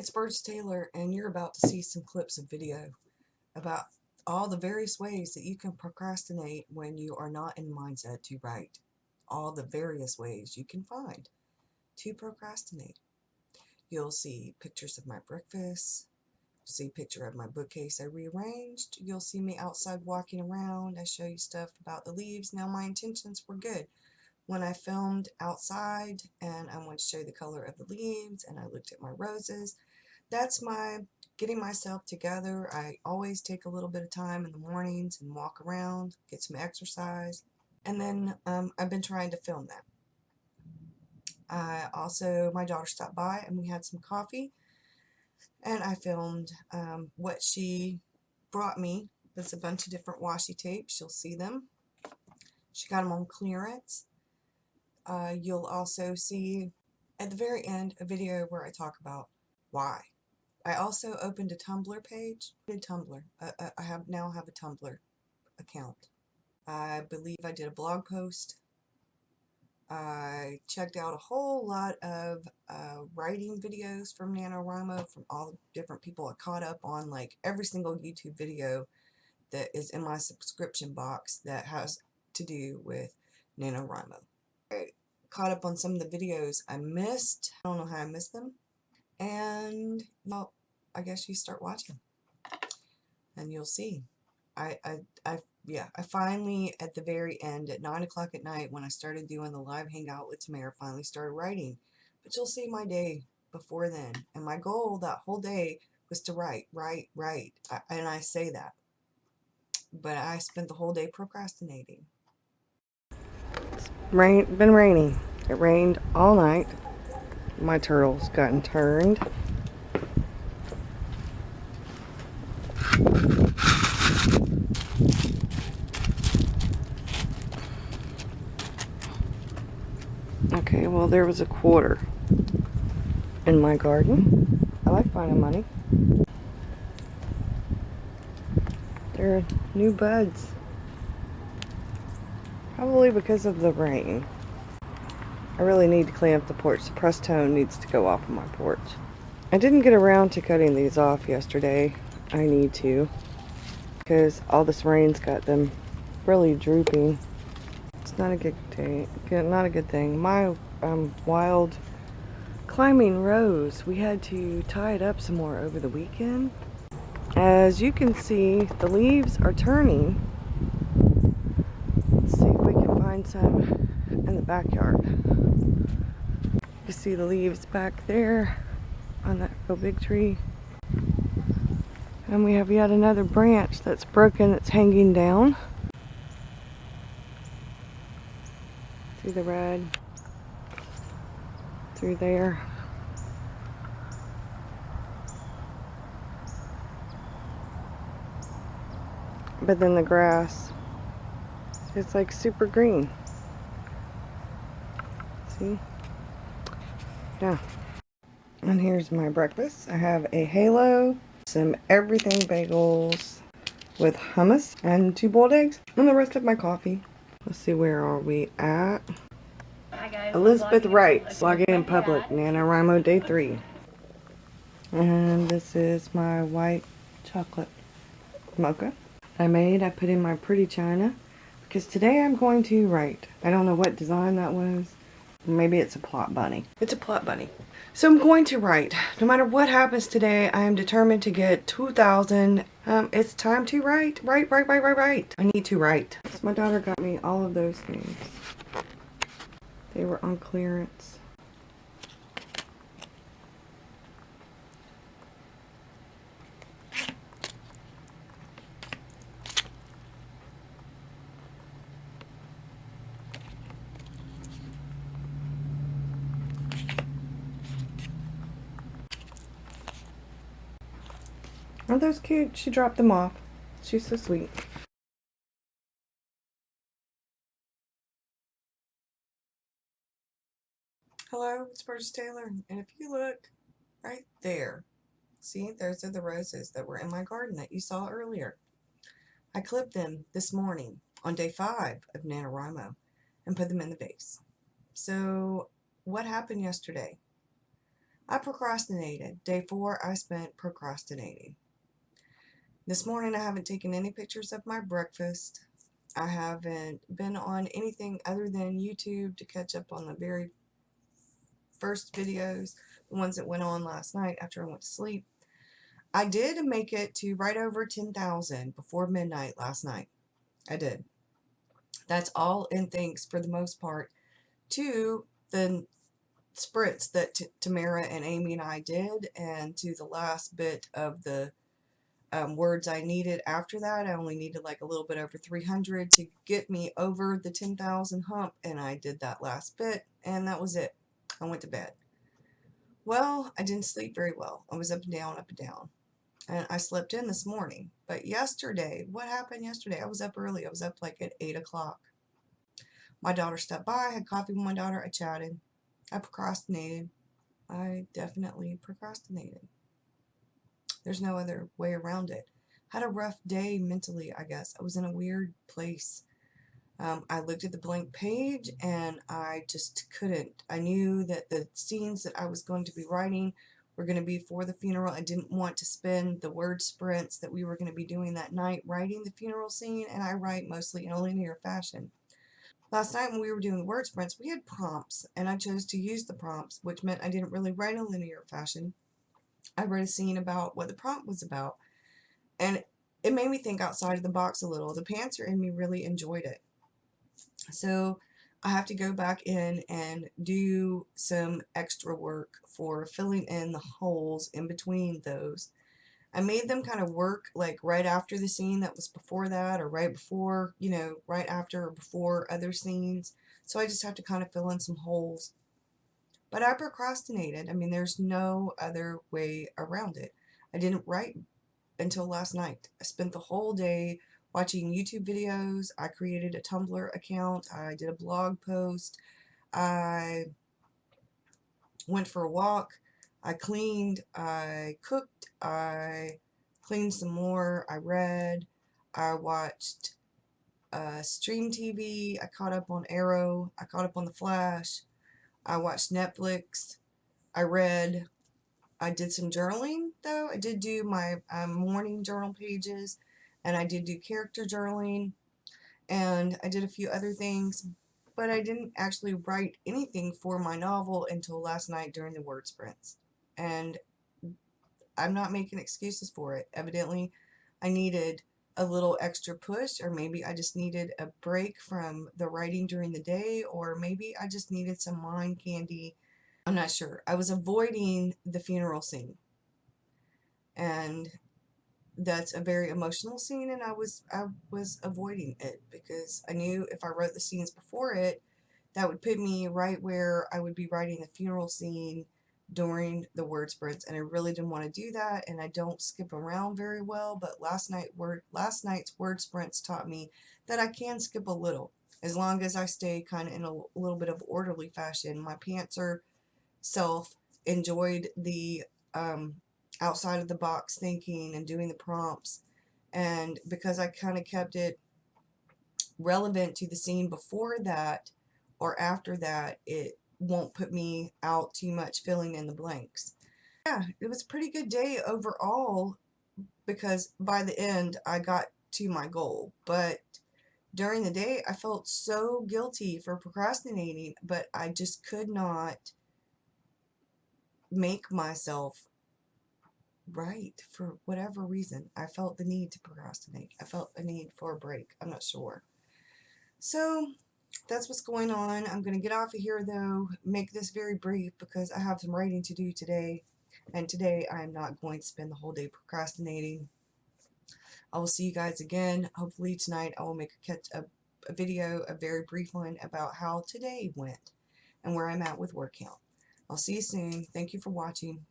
It's Burgess Taylor, and you're about to see some clips of video about all the various ways that you can procrastinate when you are not in mindset to write. All the various ways you can find to procrastinate. You'll see pictures of my breakfast. You'll see a picture of my bookcase I rearranged. You'll see me outside walking around. I show you stuff about the leaves. Now, my intentions were good. When I filmed outside and I wanted to show the color of the leaves and I looked at my roses, that's my getting myself together. I always take a little bit of time in the mornings and walk around, get some exercise, and then I've been trying to film that. My daughter stopped by and we had some coffee, and I filmed what she brought me. There's a bunch of different washi tapes. You'll see them. She got them on clearance. You'll also see at the very end a video where I talk about why. I also opened a Tumblr page. Tumblr. I now have a Tumblr account. I believe I did a blog post. I checked out a whole lot of writing videos from NaNoWriMo, from all the different people. I caught up on like every single YouTube video that is in my subscription box that has to do with NaNoWriMo. I caught up on some of the videos I missed. I don't know how I missed them. And, well, I guess you start watching and you'll see. I finally, at the very end, at 9 o'clock at night, when I started doing the live hangout with Tamara, finally started writing. But you'll see my day before then. And my goal that whole day was to write. And I say that. But I spent the whole day procrastinating. It's been raining. It rained all night. My turtle's gotten turned. Okay, well, there was a quarter in my garden. I like finding money. There are new buds. Probably because of the rain. I really need to clean up the porch. The pressed stone needs to go off of my porch. I didn't get around to cutting these off yesterday. I need to, because all this rain's got them really drooping. It's not a good thing. Not a good thing. My wild climbing rose, we had to tie it up some more over the weekend. As you can see, the leaves are turning. Let's see if we can find some in the backyard. You see the leaves back there on that real big tree. And we have yet another branch that's broken, that's hanging down. See the red through there. But then the grass, it's like super green. See? Yeah. And here's my breakfast. I have a halo, some everything bagels with hummus, and 2 boiled eggs, and the rest of my coffee. Let's see, where are we at? Hi guys, Elizabeth writes, logging in public, NaNoWriMo day 3. And this is my white chocolate mocha I made. I put in my pretty china because today I'm going to write. I don't know what design that was. Maybe it's a plot bunny. It's a plot bunny. So I'm going to write. No matter what happens today, I am determined to get 2,000. It's time to write. Write. I need to write. So my daughter got me all of those things. They were on clearance. Oh, those cute. She dropped them off. She's so sweet. Hello, it's Burgess Taylor. And if you look right there, see, those are the roses that were in my garden that you saw earlier. I clipped them this morning on day 5 of NaNoWriMo and put them in the vase. So what happened yesterday? I procrastinated. Day 4, I spent procrastinating. This morning, I haven't taken any pictures of my breakfast. I haven't been on anything other than YouTube to catch up on the very first videos, the ones that went on last night after I went to sleep. I did make it to right over 10,000 before midnight last night. I did. That's all in thanks, for the most part, to the sprints that Tamara and Amy and I did, and to the last bit of the words I needed after that. I only needed like a little bit over 300 to get me over the 10,000 hump, and I did that last bit, and that was it. I went to bed. Well, I didn't sleep very well. I was up and down, and I slept in this morning. But yesterday, what happened yesterday? I was up early. I was up like at 8 o'clock. My daughter stopped by, I had coffee with my daughter, I chatted. I procrastinated. I definitely procrastinated. There's no other way around it. Had a rough day mentally, I guess. I was in a weird place. I looked at the blank page and I just couldn't. I knew that the scenes that I was going to be writing were going to be for the funeral. I didn't want to spend the word sprints that we were going to be doing that night writing the funeral scene, and I write mostly in a linear fashion. Last night when we were doing the word sprints, we had prompts, and I chose to use the prompts, which meant I didn't really write in a linear fashion. I wrote a scene about what the prompt was about, and it made me think outside of the box a little. The pantser in me really enjoyed it. So I have to go back in and do some extra work for filling in the holes in between those. I made them kind of work like right after the scene that was before that, or right before, right after or before other scenes. So I just have to kind of fill in some holes. But I procrastinated. I mean, there's no other way around it. I didn't write until last night. I spent the whole day watching YouTube videos. I created a Tumblr account. I did a blog post. I went for a walk. I cleaned. I cooked. I cleaned some more. I read. I watched stream TV. I caught up on Arrow. I caught up on The Flash. I watched Netflix. I read. I did some journaling, though. I did do my morning journal pages, and I did do character journaling, and I did a few other things, but I didn't actually write anything for my novel until last night during the word sprints. And I'm not making excuses for it. Evidently, I needed a little extra push, or maybe I just needed a break from the writing during the day, or maybe I just needed some mind candy. I'm not sure. I was avoiding the funeral scene, and that's a very emotional scene, and I was avoiding it because I knew if I wrote the scenes before it, that would put me right where I would be writing the funeral scene during the word sprints, and I really didn't want to do that, and I don't skip around very well. But last night's word sprints taught me that I can skip a little as long as I stay kind of in a little bit of orderly fashion. My pantser self enjoyed the outside of the box thinking and doing the prompts, and because I kind of kept it relevant to the scene before that or after that, it won't put me out too much filling in the blanks. Yeah, it was a pretty good day overall, because by the end I got to my goal, but during the day I felt so guilty for procrastinating, but I just could not make myself right for whatever reason. I felt the need to procrastinate. I felt a need for a break. I'm not sure. So that's what's going on. I'm going to get off of here, though, make this very brief because I have some writing to do today. And today I am not going to spend the whole day procrastinating. I will see you guys again. Hopefully tonight I will make a video, a very brief one, about how today went and where I'm at with word count. I'll see you soon. Thank you for watching.